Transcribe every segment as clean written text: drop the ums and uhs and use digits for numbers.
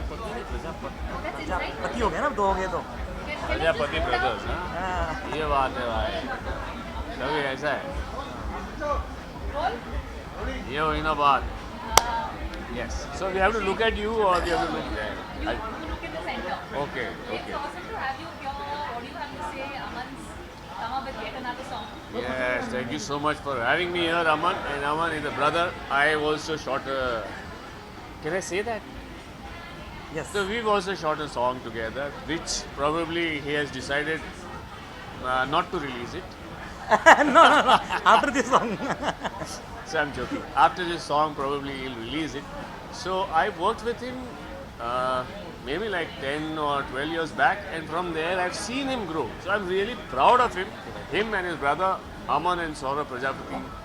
प्रजापति हो गया ना, दो हो गए तो। प्रजापति ब्रदर्स, हाँ, ये बात है भाई, कभी ऐसा है, ये हुई ना बात. Yes. So we have to look at you or we have to look there? You look at the center. Okay, It's okay. awesome to have you here. What do you have to say? Aman's come up with yet another song. Yes, thank you so much for having me here, Aman. And Aman is a brother. I also shot a. Can I say that? Yes. So we've also shot a song together, which probably he has decided not to release it. no. After this song. So I'm joking. After this song, probably he'll release it. So I worked with him maybe like 10 or 12 years back, and from there I've seen him grow. So I'm really proud of him. Him and his brother Aman and Saurabh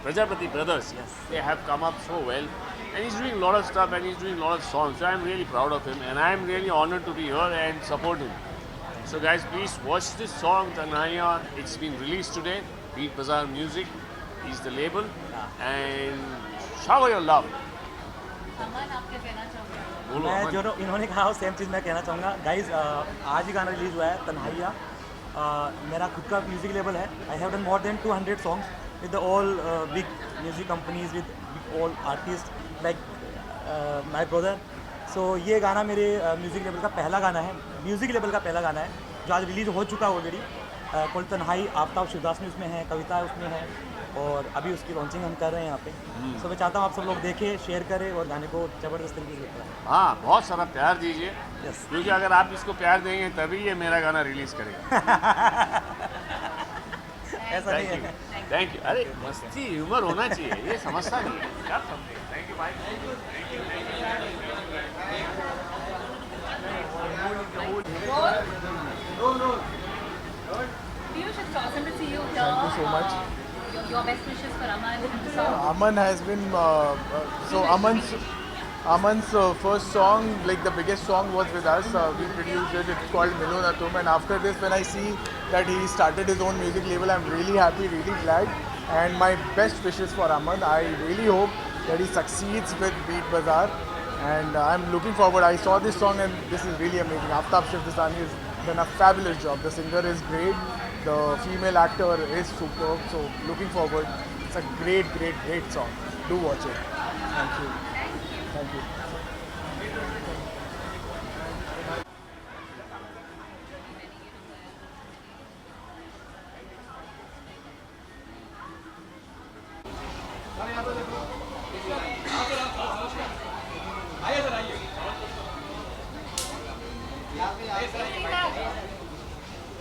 Prajapati brothers. Yes. They have come up so well, and he's doing a lot of stuff and he's doing a lot of songs. So I'm really proud of him, and I'm really honored to be here and support him. So guys, please watch this song Tanhaiya. It's been released today. Beat Bazaar Music is the label, and shower your love. Aman, आप क्या कहना चाहोगे? बोलो मैं अमन. जो इन्होंने कहा same चीज़ मैं कहना चाहूँगा. गाइज आज ही गाना रिलीज़ हुआ है तन्हाइया. मेरा खुद का म्यूज़िक लेबल है. I have done more than 200 songs with all big music companies, with all artist like my brother. So ये गाना मेरे म्यूज़िक लेबल का पहला गाना है, म्यूज़िक लेबल का पहला गाना है जो आज रिलीज़ हो चुका है ऑलरेडी. कोल तन्हाई आफ्ताब शिवदासनी उसमें है, कविता उसमें है, और अभी उसकी लॉन्चिंग हम कर रहे हैं यहाँ पे. सो मैं चाहता हूँ आप सब लोग देखें, शेयर करें और गाने को ज़बरदस्त तरीके से करें. हाँ, बहुत सारा प्यार दीजिए, यस. क्योंकि अगर आप इसको प्यार देंगे तभी ये मेरा गाना रिलीज करेगा. ऐसा नहीं है. Thank you. अरे मस्ती ह्यूमर होना चाहिए, ये समझता नहीं है. क्या समझे? थैंक यू भाई. Piyush, it's awesome to see you here. Thank you so much. Your best wishes for Aman and the song. Aman has been Aman's first song, like the biggest song, was with us. We produced it. It's called Milo Na Tum. And after this, when I see that he started his own music label, I'm really happy, really glad. And my best wishes for Aman. I really hope that he succeeds with Beat Bazaar. And I'm looking forward. I saw this song and this is really amazing. Aftab Shivdasani has done a fabulous job. The singer is great. The female actor is superb. So looking forward. It's a great, great, great song. Do watch it. Thank you. Thank you.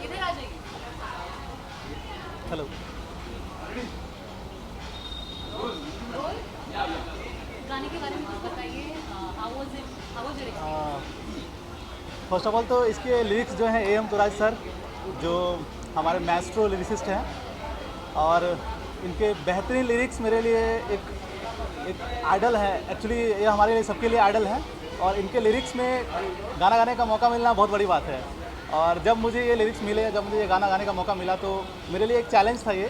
इधर आ जाइए. Hello. गाने के बारे में कुछ बताइए. How was it? How was your experience? First of all तो इसके लिरिक्स जो हैं AM तुराज सर, जो हमारे मैस्ट्रो लिरिसिस्ट हैं, और इनके बेहतरीन लिरिक्स मेरे लिए एक आइडल है. एक्चुअली ये हमारे लिए, सबके लिए आइडल है, और इनके लिरिक्स में गाना गाने का मौका मिलना बहुत बड़ी बात है. और जब मुझे ये लिरिक्स मिले, जब मुझे ये गाना गाने का मौका मिला, तो मेरे लिए एक चैलेंज था ये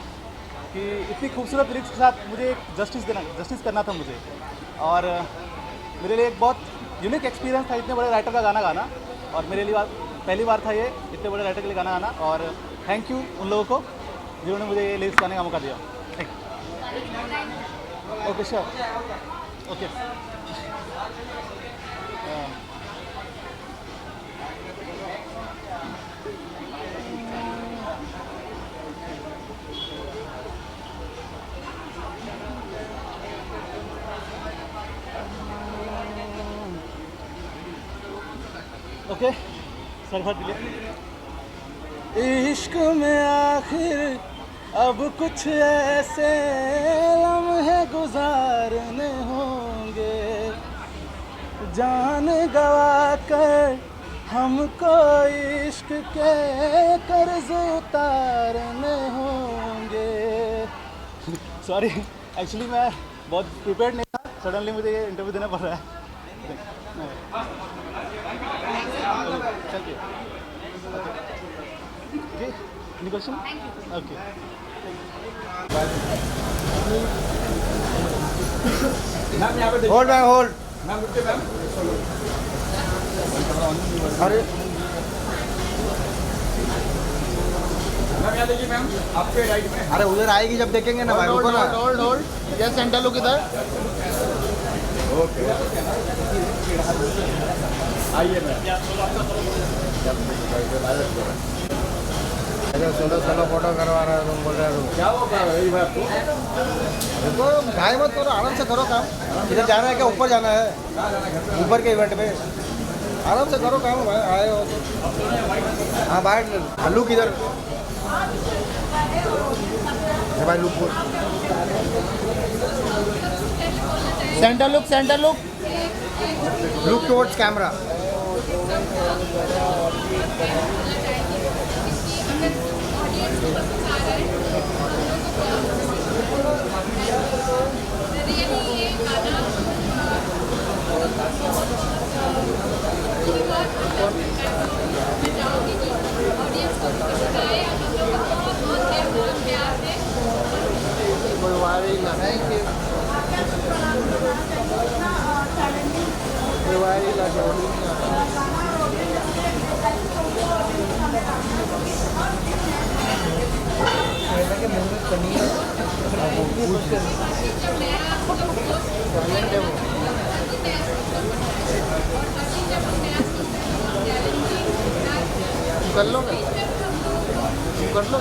कि इतनी खूबसूरत लिरिक्स के साथ मुझे एक जस्टिस करना था मुझे. और मेरे लिए एक बहुत यूनिक एक्सपीरियंस था इतने बड़े राइटर का गाना गाना, और मेरे लिए पहली बार था ये इतने बड़े राइटर के लिए गाना गाना. और थैंक यू उन लोगों को जिन्होंने मुझे ये लिरिक्स गाने का मौका दिया. Okay, sure. Okay. Okay, sir भर दिले. इश्क में आखिर अब कुछ ऐसे लम्हे गुजारने होंगे, जान गवा कर हमको इश्क के कर्ज उतारने होंगे. सॉरी, एक्चुअली मैं बहुत प्रिपेयर्ड नहीं था, सडनली मुझे ये इंटरव्यू देना पड़ रहा है. चलिए. Okay, any question? Okay. Hold, man, hold. अरे अरे उधर आएगी जब देखेंगे ना भाई, रुको ना। होल्ड ये सेंटर लुक इधर। चलो चलो फोटो करवा रहा है, तुम बोल रहे हो क्या होगा देखो, घाई मत करो, आराम से करो काम। इधर जाना है क्या, ऊपर जाना है, ऊपर के इवेंट में आराम से करो काम भाई, आए हो तो। हाँ बाहर लुक इधर भाई, look centre look look towards camera. कर लो ना, कर लो।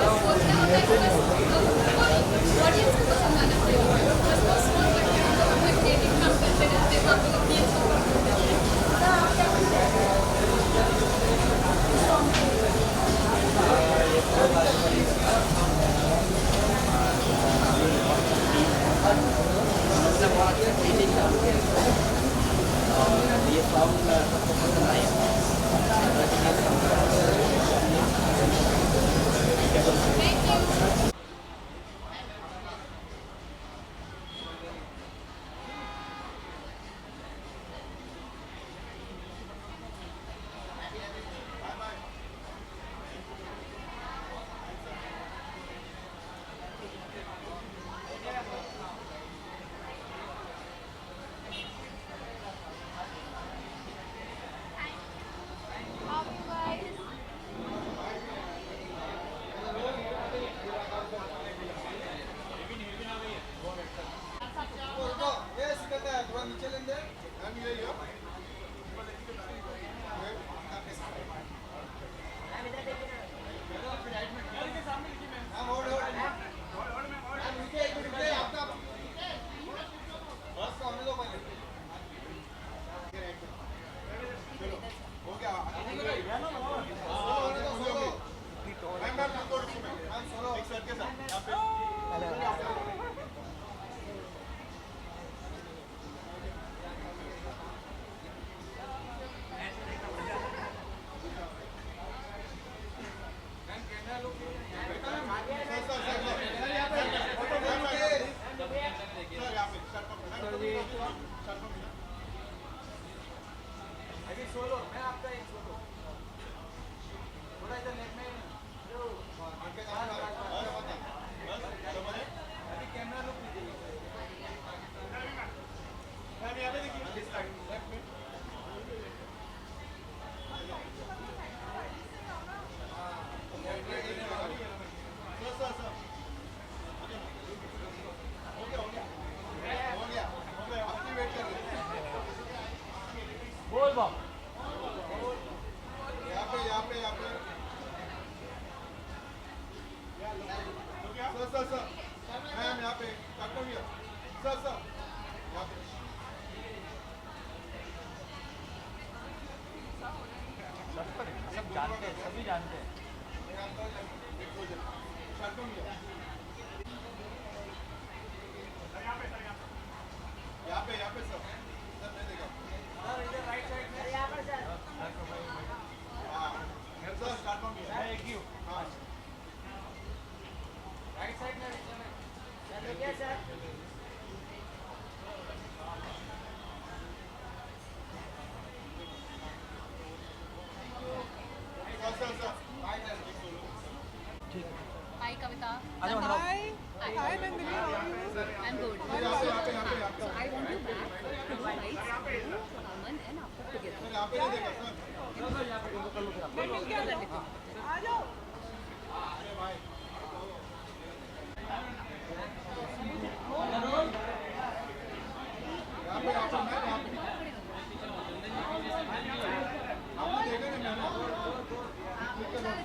Hi Kavita. आ जाओ अंदर आओ। Hi Nandini, how are you? I'm good. So I want you back to do lights, Aman and After together. It's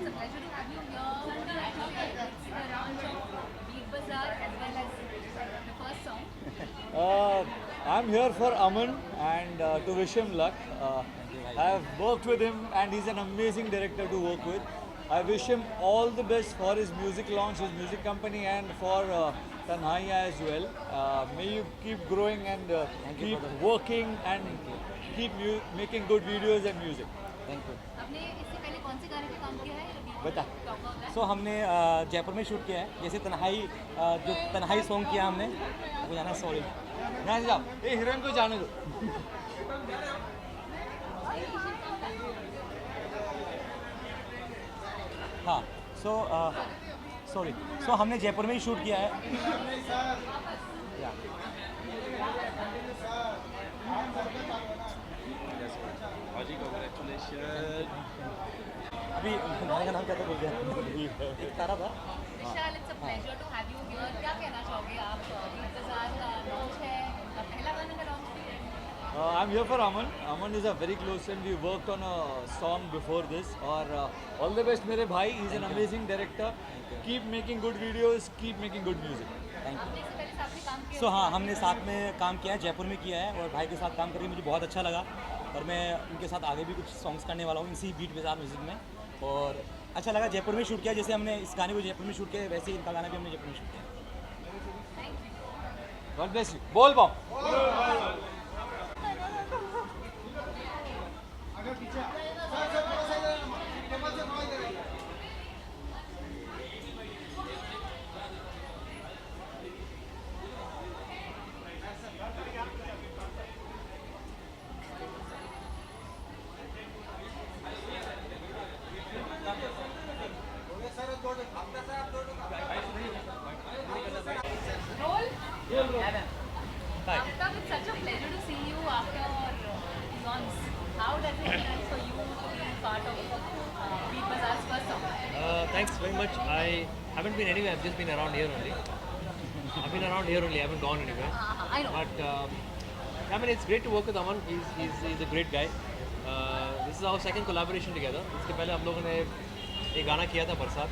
a pleasure to have you here. Actually, it's the launch of Beat Bazaar as well as the first song. I'm here for Aman and to wish him luck. I've worked with him and he's an amazing director to work with. I wish him all the best for his music launch, his music company, and for Tanhaiya as well. May you keep growing and keep working and keep making good videos and music. Thank you. आपने इससे पहले कौन से गाने पे काम किया है? बता। Talk about that. सो हमने जयपुर में शूट किया है, जैसे तन्हाई जो तन्हाई सॉन्ग किया हमने वो जाना सॉरी यहाँ से जाओ, ये हीरोइन को जाने दो। हाँ सॉरी सो हमने जयपुर में ही शूट किया है। या। अभी गाने का नाम क्या था बोल गया एक तारा था। विशाल, it's a pleasure to have you here. क्या कहना चाहोगे आप? बीट बाजार का लॉन्च है, उनका पहला गाना का लॉन्च भी है। I'm here for Aman. Aman is a very close friend. We worked on a song before this. और all the best मेरे भाई. He's an amazing director. Keep making good videos. Keep making good music. Thank आपने इससे पहले साथ में काम किया? सो हाँ हमने साथ में काम किया है, जयपुर में किया है और भाई के साथ काम करके मुझे बहुत अच्छा लगा और मैं उनके साथ आगे भी कुछ सॉन्ग्स करने वाला हूँ इसी बीट बाजार म्यूजिक में और अच्छा लगा। जयपुर में शूट किया, जैसे हमने इस गाने को जयपुर में शूट किया वैसे ही इनका गाना भी हमने जयपुर में शूट किया। God bless you. बोल पाओ। Roll. Aftab, it's such a pleasure to see you after months. How does it feel for you to be part of Beat Bazaar's first song? Thanks very much. I haven't been anywhere. I've just been around here only. I've been around here only. I haven't gone anywhere. I know. But I mean, it's great to work with Aman. He's a great guy. This is our second collaboration together. इसके पहले हम लोगों ने एक गाना किया था बरसात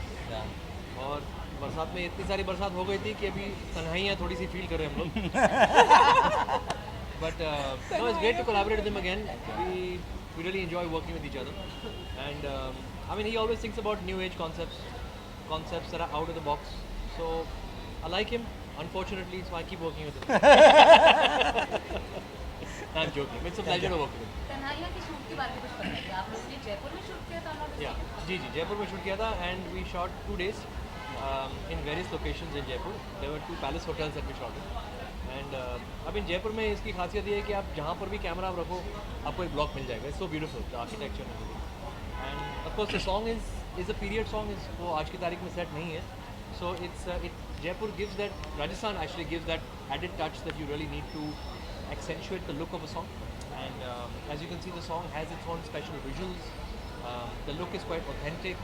और बरसात में इतनी सारी बरसात हो गई थी कि अभी तन्हाइयाँ थोड़ी सी फील कर रहे हैं हम लोग। But no, it's great to collaborate with him again. We really enjoy working with each other. And I mean, he always thinks about new age concepts that are out of the box. So I like him. Unfortunately, so I keep working with him. I'm joking. It's a pleasure to work with him. तन्हाइया के shoot के बारे में कुछ बताइए। आप लोगों ने जयपुर में शूट किया था ना? Yeah, जी जयपुर में शूट किया था and we shot 2 days in various locations in Jaipur. There were 2 palace hotels that we shot in. And अब इन जयपुर में इसकी खासियत ये है कि आप जहाँ पर भी कैमरा आप रखो आपको एक ब्लॉक मिल जाएगा. It's so beautiful, the architecture and everything. And of course the song is a period song. वो आज की तारीख में set नहीं है. So Jaipur gives that, Rajasthan actually gives that added touch that you really need to accentuate the look of a song. And as you can see, the song has its own special visuals. The look is quite authentic.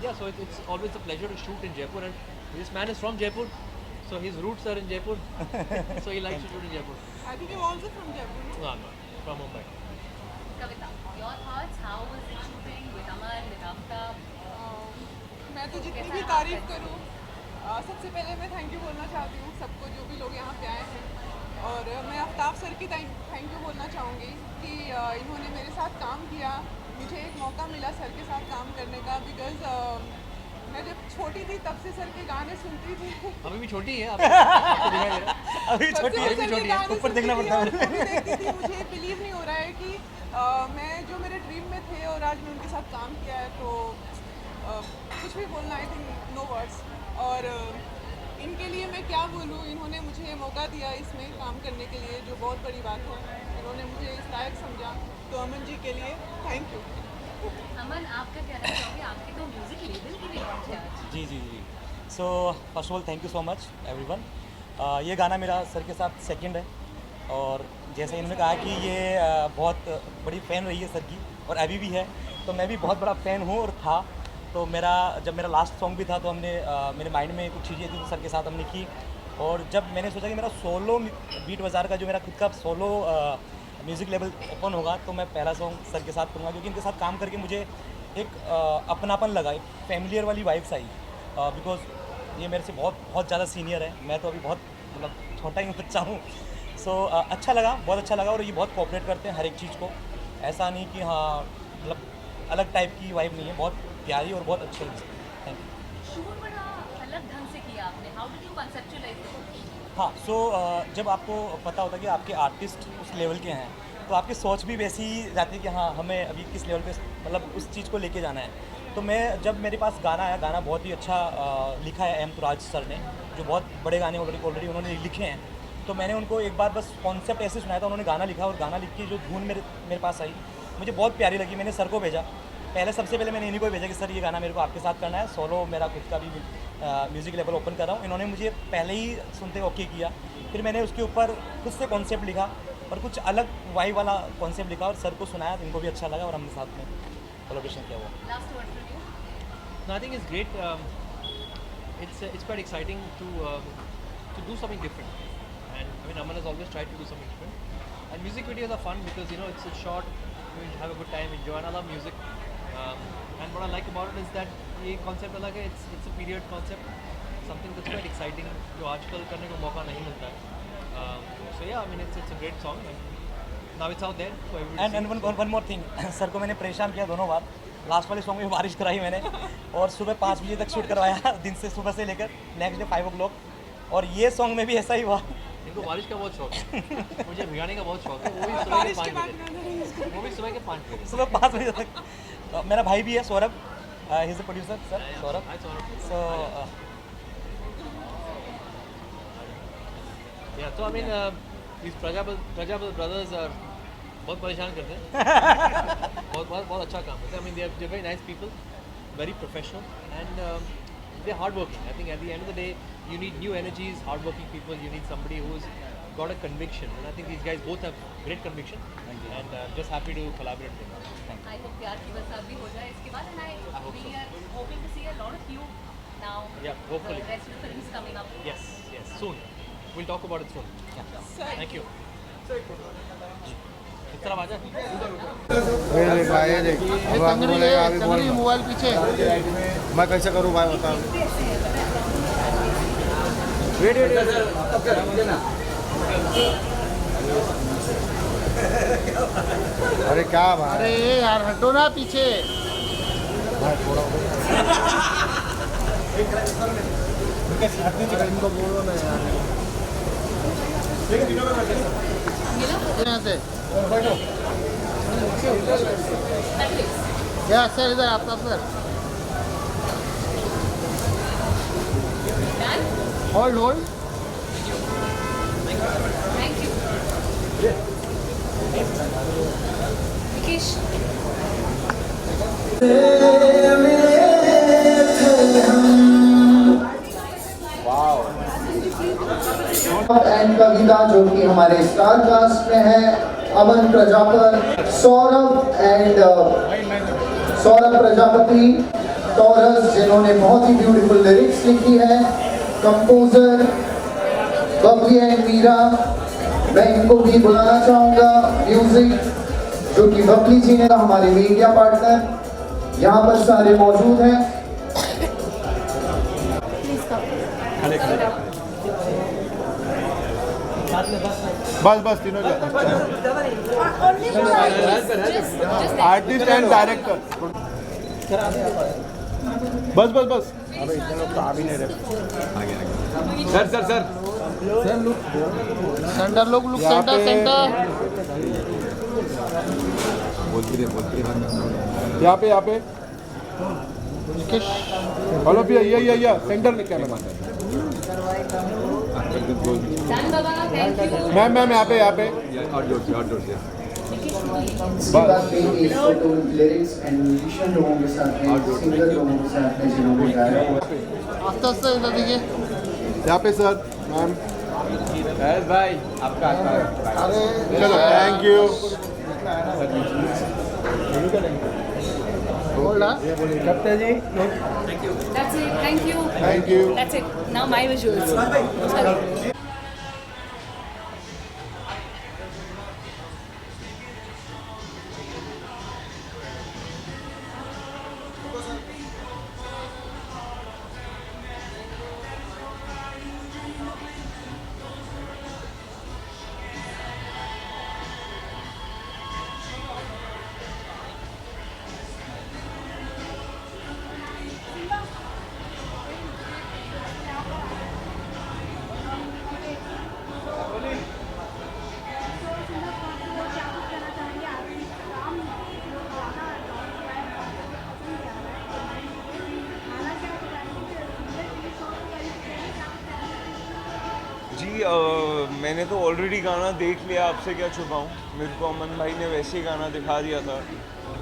Yeah, so it's always a pleasure to shoot in Jaipur. And this man is from Jaipur, so his roots are in Jaipur. So he likes to shoot in Jaipur. I think you're also from Jaipur, no? No, I'm not. From Mumbai. Kavita, your thoughts? How was it shooting with Aman, with Aftab? मैं तो जितनी भी तारीफ करूँ, सबसे पहले मैं thank you बोलना चाहती हूँ सबको जो भी लोग यहाँ पे आए हैं और मैं आफ्ताब सर की थैंक यू बोलना चाहूँगी कि इन्होंने मेरे साथ काम किया. मुझे एक मौका मिला सर के साथ काम करने का बिकॉज मैं जब छोटी थी तब से सर के गाने सुनती थी. अभी भी छोटी है आपको दिखाई दे रहा है. अभी छोटी है, अभी छोटी है, ऊपर देखना पड़ता है. देखती थी, मुझे बिलीव नहीं हो रहा है कि मैं जो मेरे ड्रीम में थे और आज मैं उनके साथ काम किया है तो कुछ भी बोलना आई थिंक नो वर्ड्स. और इनके लिए मैं क्या बोलूँ, इन्होंने मुझे मौका दिया इसमें काम करने के लिए जो बहुत बड़ी बात है. इन्होंने मुझे इस लायक समझा तो अमन जी के लिए थैंक यू. अमन, आपका कहना चाहोगे? आपके तो म्यूजिक लेबल की भी लॉन्च है आज. जी. So first of all thank you so much everyone. ये गाना मेरा सर के साथ सेकंड है और जैसे इन्होंने कहा कि ये बहुत बड़ी फ़ैन रही है सर की और अभी भी है, तो मैं भी बहुत बड़ा फ़ैन हूँ और था। तो जब मेरा लास्ट सॉन्ग भी था तो हमने मेरे माइंड में कुछ चीज़ें थी तो सर के साथ हमने की। और जब मैंने सोचा कि मेरा सोलो बीट बाज़ार का जो मेरा खुद का सोलो म्यूज़िक लेवल ओपन होगा तो मैं पहला सॉन्ग सर के साथ करूँगा, क्योंकि इनके साथ काम करके मुझे एक अपनापन लगा, एक फैमिलियर वाली वाइब्स आई। बिकॉज ये मेरे से बहुत ज़्यादा सीनियर है, मैं तो अभी बहुत मतलब छोटा ही बच्चा हूँ। सो अच्छा लगा, बहुत अच्छा लगा। और ये बहुत कोऑपरेट करते हैं हर एक चीज़ को, ऐसा नहीं कि हाँ मतलब अलग टाइप की वाइब नहीं है, बहुत प्यारी और बहुत अच्छी लगी। Thank you. शूट बड़ा अलग ढंग से किया आपने, how did you conceptualise it? हाँ, जब आपको पता होता है कि आपके आर्टिस्ट उस लेवल के हैं तो आपकी सोच भी वैसी ही रहती है कि हाँ हमें अभी किस लेवल पे मतलब उस चीज़ को लेके जाना है। तो जब मेरे पास गाना आया, गाना बहुत ही अच्छा लिखा है एम तुराज सर ने, जो बहुत बड़े गाने ऑलरेडी उन्होंने लिखे हैं। तो मैंने उनको एक बार बस कॉन्सेप्ट ऐसे सुनाया था, उन्होंने गाना लिखा और गाना लिख के जो धुन मेरे पास आई मुझे बहुत प्यारी लगी। मैंने सर को भेजा, सबसे पहले मैंने इन्हीं को भेजा कि सर ये गाना मेरे को आपके साथ करना है, सोलो मेरा खुद का भी म्यूज़िक लेवल ओपन कर रहा हूँ। इन्होंने मुझे पहले ही सुनते ओके किया, फिर मैंने उसके ऊपर खुद से कॉन्सेप्ट लिखा और कुछ अलग वाई वाला कॉन्सेप्ट लिखा और सर को सुनाया तो इनको भी अच्छा लगा और हमने साथ में कोलैबोरेशन किया हुआ। Last word from you? No, I think it's great. It's quite exciting to do something different. And I mean, Aman has always tried to do something different. And music videos are fun because it's short. You have a good time, enjoy. And I love music. And what I like about it is that ये concept अलग है. It's a period concept. Something that's quite exciting जो आजकल करने का मौका नहीं मिलता है. So yeah, I mean it's a great song. And now it's out there for everybody. And one more thing, sir को मैंने परेशान किया दोनों बार। लास्ट वाले सॉन्ग में बारिश कराई मैंने और सुबह 5 बजे तक शूट करवाया, दिन से सुबह से लेकर नेक्स्ट डे 5 o'clock। और ये सॉन्ग में भी ऐसा ही हुआ। इनको बारिश का बहुत शौक है, मुझे भिगाने का बहुत शौक है, वो भी सुबह के 5 बजे, वो भी सुबह के 5 बजे, सुबह 5 बजे तक। मेरा भाई भी है Saurabh, he is the producer sir, Saurabh. So या तो I mean these Prajapal brothers are बहुत परेशान करते हैं, बहुत अच्छा काम करते हैं। I mean they're very nice people, very professional and they're hardworking. I think at the end of the day you need new energies, hardworking people. You need somebody who's got a conviction, and I think these guys both have great conviction. And just happy to collaborate with them. I hope प्यार की बरसात भी हो जाए इसके बाद, and we are hoping to see a lot of you now. Yeah, hopefully. The rest of the films coming up. Yes, soon. We'll talk about it soon. Thank you. इस तरफ आ जा। ये देख अब आप बोलेगा अभी बोल मोबाइल पीछे मैं कैसे करूँ भाई बता। अरे क्या भाई, अरे यार हटो ना पीछे भाई थोड़ा इनको बोलो ना यार यहाँ से या सर इधर आपका sir hold Thank you. Vikish. And Kavita जो कि हमारे स्टार कास्ट में है, अमन प्रजापति, सौरभ प्रजापति, टॉरस जिन्होंने बहुत ही ब्यूटीफुल लिरिक्स लिखी है, कंपोजर बबली एंड मीरा। मैं इनको भी बुलाना चाहूँगा, म्यूजिक जो कि बबली जी ने, हमारे मीडिया पार्टनर यहाँ पर सारे मौजूद हैं। बस तीनों आर्टिस्ट एंड डायरेक्टर बस अबे इतने लोग तो आ भी नहीं रहे। सर सेंटर लोग सेंटर यहाँ पे हेलो भैया ये सेंटर में क्या लगा Dan Baba, thank you. Ma'am यहाँ पे लिरिक्स एंड म्यूजिशियन लोगों के साथ में, सिंगर लोगों के साथ में जिन्होंने गाया। आस्ते इधर देखिए यहाँ पे सर मैम भाई आपका अरे चलो थैंक यू करते जी That's it. Thank you. Thank you That's it. Now my visuals. Sorry. जी मैंने तो ऑलरेडी गाना देख लिया, आपसे क्या छुपाऊँ। मेरे को अमन भाई ने वैसे ही गाना दिखा दिया था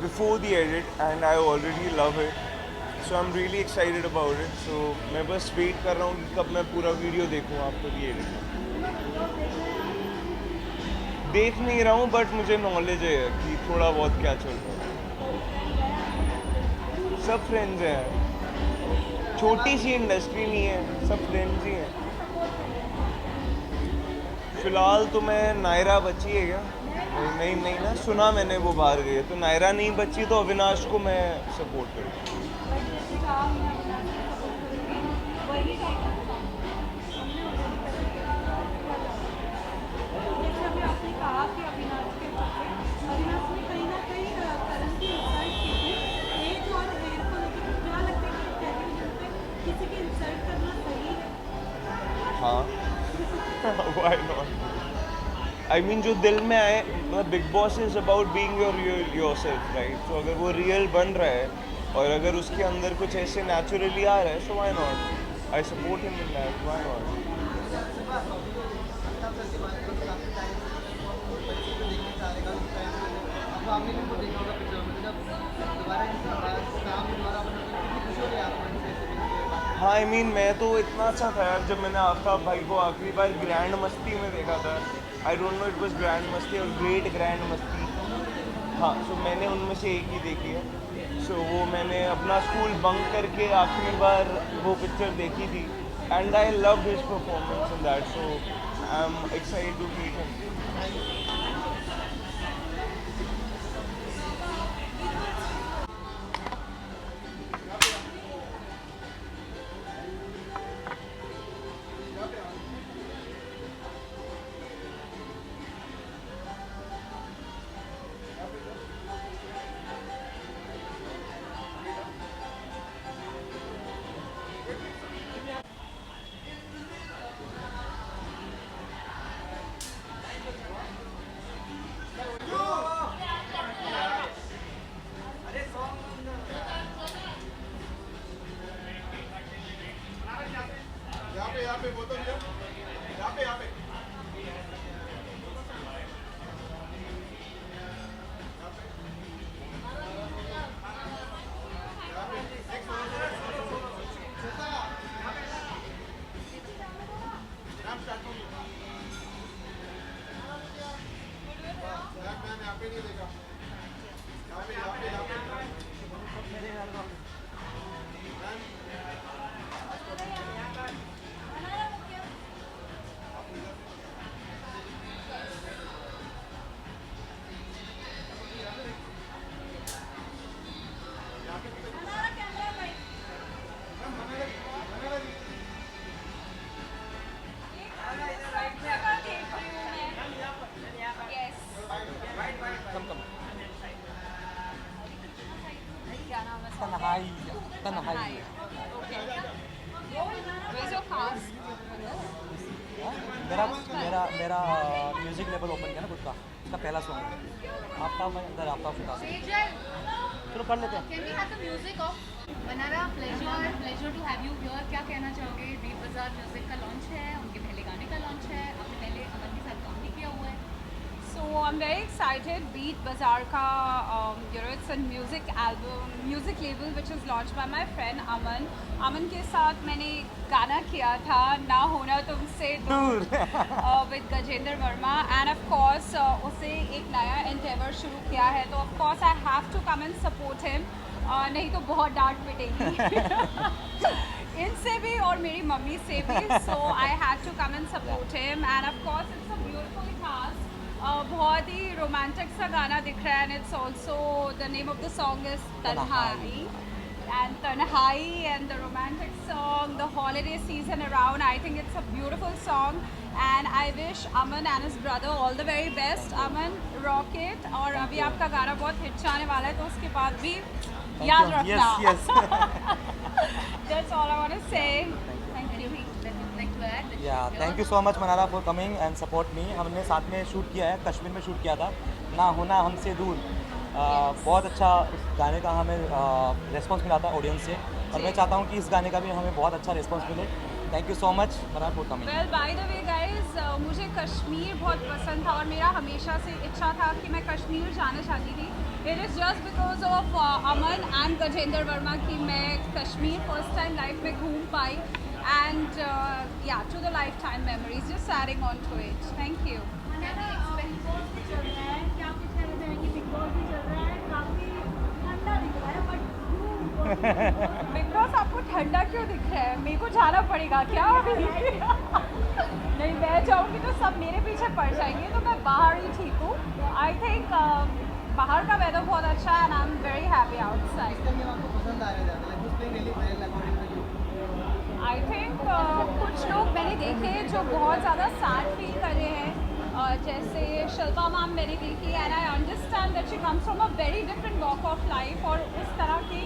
before the edit and I already love it, so I am really excited about it. So मैं बस वेट कर रहा हूँ कि कब मैं पूरा वीडियो देखूँ आपको दी एडिट। देख नहीं रहा हूँ बट मुझे नॉलेज है कि थोड़ा बहुत क्या चल रहा है। सब फ्रेंड्स हैं, छोटी सी इंडस्ट्री नहीं है, सब फ्रेंड्स ही हैं। फिलहाल तो मैं नायरा बची है क्या? नहीं ना, सुना मैंने वो बाहर गई है, तो नायरा नहीं बची तो अविनाश को मैं सपोर्ट करूँ। हाँ व्हाई नॉट। आई मीन जो दिल में आए, मतलब big boss is about being yourself right. तो अगर वो रियल बन रहा है और अगर उसके अंदर कुछ ऐसे नेचुरली आ रहा है, so why not, I support him in that, why not. हाँ आई मीन मैं तो इतना अच्छा था यार, जब मैंने आफ्ताब भाई को आखिरी बार ग्रैंड मस्ती में देखा था। I don't know it was grand मस्ती और ग्रेट ग्रैंड मस्ती। हाँ सो मैंने उनमें से एक ही देखी है। सो वो मैंने अपना स्कूल बंक करके आखिरी बार वो पिक्चर देखी थी and I love his performance in that, so I am excited to meet him. मेरा म्यूजिक लेवल ओपन किया ना खुद का, उसका पहला सॉन्ग है आपका। मैं अंदर आपका फुटा चलो कर लेते हैं। Can we have the music of Manara? Pleasure to have you here. क्या कहना चाहोगे? बीट बाजार म्यूजिक का लॉन्च है, उनके पहले गाने का लॉन्च है, आपने पहले अमन के साथ काम भी किया हुआ है। So I'm very excited. Beat Bazaar ka, it's It's a music label which is launched by my friend Aman. Aman के साथ मैंने गाना किया था ना होना तुमसे दूर with Gajendra Verma, and of course उसे एक नया endeavor शुरू किया है, तो of course I have to come and support him. नहीं तो बहुत डांट पिटेगी इनसे भी और मेरी मम्मी से भी. So I had to come and support him, and of course it's a beautiful cast. बहुत ही रोमांटिक सा गाना दिख रहा है, and it's also the name of the song is Tanhai. And Tanhai and the romantic song, the holiday season around, I think it's a beautiful song, and I wish Aman and his brother all the very best. Aman, rock it. और अभी आपका गाना बहुत hit जाने वाला है, तो उसके बाद भी याद रखना. Yes. That's all I want to say. Thank you. Yeah, thank you so much Manara for coming and support me. हमने साथ में शूट किया है, कश्मीर में शूट किया था, ना होना हमसे दूर. बहुत अच्छा उस गाने का हमें रिस्पांस मिला था ऑडियंस से, और मैं चाहता हूँ कि इस गाने का भी हमें बहुत अच्छा रिस्पांस मिले. Thank you so much Manara for coming. Well, by the way guys, मुझे कश्मीर बहुत पसंद था, और मेरा हमेशा से इच्छा था कि मैं कश्मीर जाना चाहती थी. It is just because of Aman and Gajendra Verma कि मैं कश्मीर फर्स्ट टाइम लाइफ में घूम पाई, and yeah, to the lifetime memories, just adding on to it. Thank you. Big boss आपको ठंडा क्यों दिख रहा है? मेरे को जाना पड़ेगा क्या अभी? नहीं, मैं जाऊँगी तो सब मेरे पीछे पड़ जाएंगे, तो मैं बाहर ही ठीक हूँ. आई थिंक बाहर का वेदर बहुत अच्छा है, and I am very happy outside. I think कुछ लोग मैंने देखे जो बहुत ज़्यादा सैड फील कर रहे हैं, जैसे शिल्पा मैम मैंने देखी, and I understand that she comes from a very different walk of life, और उस तरह की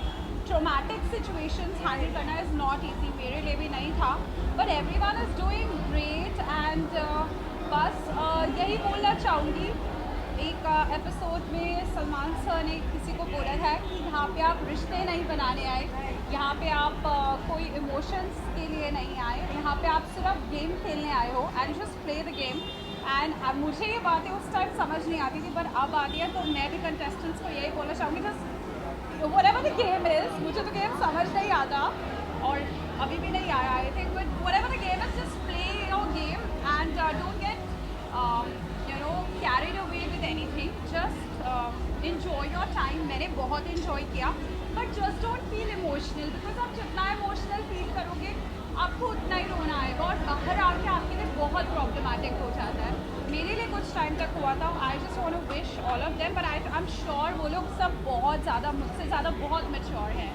ट्रोमैटिक सिचुएशंस हैंडल करना इज़ नॉट ईजी. मेरे लिए भी नहीं था, but everyone is doing great, and बस यही बोलना चाहूँगी. एक एपिसोड में सलमान सर ने किसी को बोला था कि यहाँ पे आप रिश्ते नहीं बनाने आए, यहाँ पे आप कोई इमोशंस के लिए नहीं आए, यहाँ पे आप सिर्फ गेम खेलने आए हो, and just play the game. And मुझे ये बातें उस टाइम समझ नहीं आती थी, पर अब आती है, तो मैं भी कंटेस्टेंट्स को यही बोलना चाहूँगी, just whatever the game is. मुझे तो गेम समझ नहीं आता, और अभी भी नहीं आया I think, but whatever the game is, just play your game and don't get carried away with anything. Just enjoy your time. मैंने बहुत enjoy किया, but just don't feel emotional, because आप जितना emotional feel करोगे आपको उतना ही रोना आएगा, और बाहर आके आपके लिए बहुत problematic हो जाता है. मेरे लिए कुछ टाइम तक हुआ था. I just want to wish all of them, but I'm sure वो लोग सब बहुत ज़्यादा, मुझसे ज़्यादा बहुत mature हैं.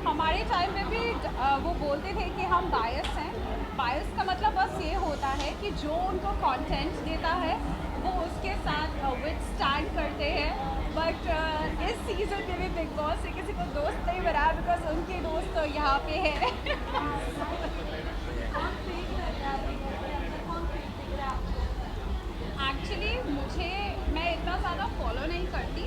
हमारे टाइम में भी वो बोलते थे कि हम बायस हैं. बायस का मतलब बस ये होता है कि जो उनको कंटेंट देता है वो उसके साथ विद स्टैंड करते हैं. बट इस सीज़न में भी बिग बॉस से किसी को दोस्त नहीं बनाया, बिकॉज उनके दोस्त तो यहाँ पे हैं. एक्चुअली मैं इतना ज़्यादा फॉलो नहीं करती.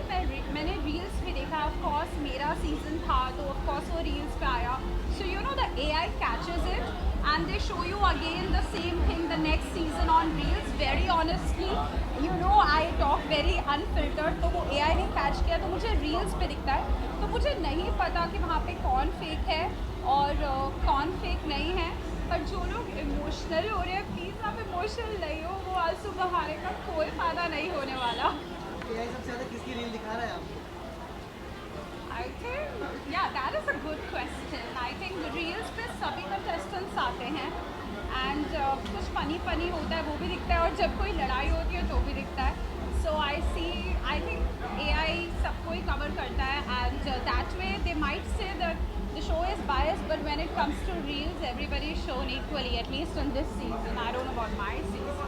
मैंने रील्स भी देखा. ऑफ कोर्स मेरा सीज़न था, तो ऑफ कोर्स वो रील्स पे आया. So you know the AI catches it, and they show you again the same thing the next season on reels. Very honestly, you know, I talk very unfiltered, तो वो AI ने catch किया, तो मुझे reels पे दिखता है. तो मुझे नहीं पता कि वहाँ पे कौन फेक है और कौन फेक नहीं है. पर जो लोग इमोशनल हो रहे हैं, प्लीज़ आप इमोशनल नहीं हो. वो आंसू बहाने का कोई फ़ायदा नहीं होने वाला. AI सबसे ज़्यादा किसकी रील दिखा रहा है आपको? I think, yeah, that is a good question. I think reels पे सभी contestants आते हैं, and कुछ funny होता है वो भी दिखता है, और जब कोई लड़ाई होती है तो भी दिखता है. So I think AI सबको ही cover करता है, and that way they might say that the show is biased, but when it comes to reels, everybody is shown equally, at least in this season. I don't know about my season.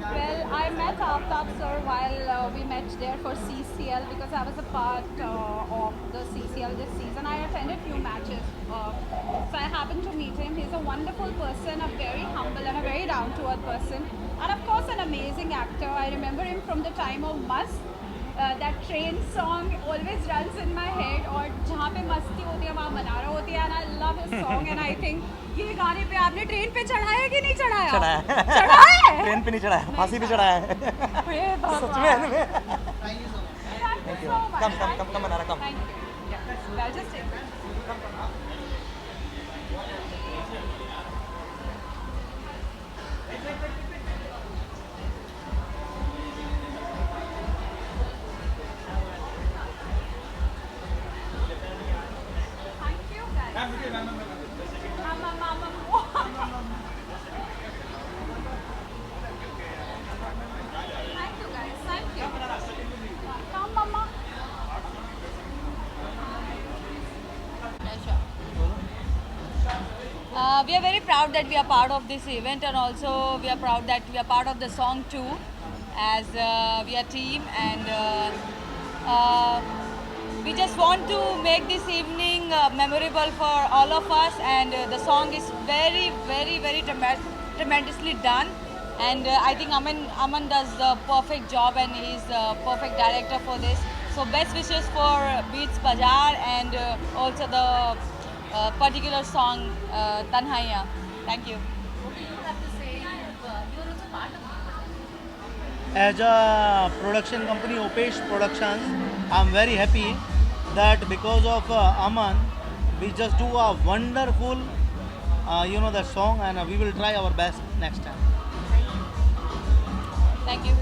Well, I met Aftab sir while we met there for CCL, because I was a part of the CCL this season. I attended few matches, so I happened to meet him. He's a wonderful person, a very humble and a very down-to-earth person, and of course an amazing actor. I remember him from the time of Must. that train song always runs in my head. और जहाँ पे मस्ती होती है वहाँ मनारा होती है. And I love his song and I think ये गाने पे आपने ट्रेन पे चढ़ाया कि नहीं चढ़ाया? चढ़ाया है. चढ़ाया है? ट्रेन पे नहीं चढ़ाया, फांसी पे चढ़ाया है. हे भगवान. सच में. Thank you so much. Come Manara, come. Thank you. Yeah, I'll just take it. We are very proud that we are part of this event, and also we are proud that we are part of the song too, as we are team, and we just want to make this evening memorable for all of us. And the song is very tremendously done, and I think Aman does the perfect job, and he is the perfect director for this. So best wishes for Beats Bazaar and also the particular song Tanhaiya. Thank you. What do you have to say? You're also part of it. As a production company, Opesh Productions, I'm very happy that because of Aman, we just do a wonderful, the song, and we will try our best next time. Thank you.